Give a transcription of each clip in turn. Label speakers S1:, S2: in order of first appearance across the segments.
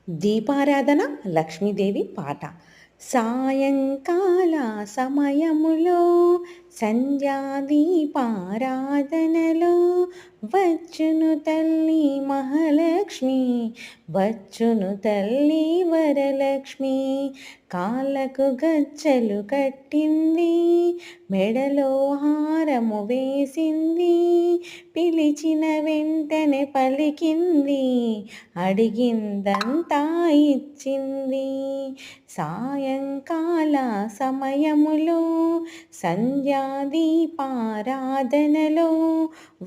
S1: దీపారాధన లక్ష్మీదేవి పాట. సాయంకాల సమయములో సంధ్యాదీపారాధనలో వచ్చును తల్లి మహాలక్ష్మి, వచ్చును తల్లి వరలక్ష్మి. కాళ్ళకు గజ్జలు కట్టింది, మెడలో హారము వేసింది, పిలిచిన వెంటనే పలికింది, అడిగిందంతా ఇచ్చింది. సాయంకాల సమయములో సంధ్యాదీపారాధనలో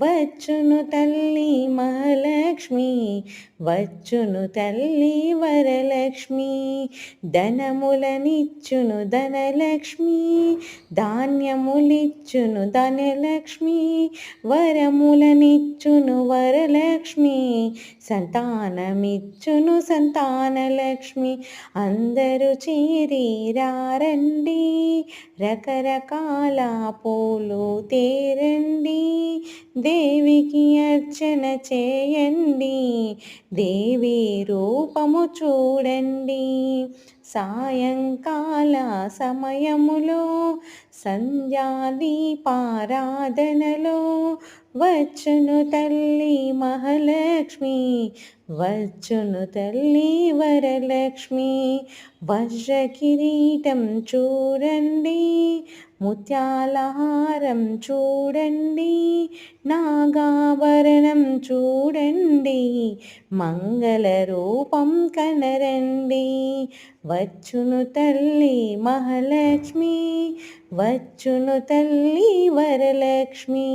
S1: వచ్చును తల్లి మహాలక్ష్మి, వచ్చును తల్లి వరలక్ష్మి. ధనములనిచ్చును ధనలక్ష్మి, ధాన్యములిచ్చును ధనలక్ష్మి, వరములనిచ్చును వరలక్ష్మి, సంతానమిచ్చును సంతానలక్ష్మి. అందరూ చేరిరారండి, రకరకాల పూలు తేరండి, దేవికి అర్చన చేయండి, దేవి రూపము చూడండి. సాయంకాల సమయములో సంధ్యాదీపారాధనలో వచ్చును తల్లి మహాలక్ష్మి, వచ్చును తల్లి వరలక్ష్మి. వజ్ర కిరీటం చూడండి, ముత్యాల హారం చూడండి, నాగాభరణం చూడండి, మంగళ రూపం కనరండి. వచ్చును తల్లి మహాలక్ష్మి, వచ్చును తల్లి వరలక్ష్మి.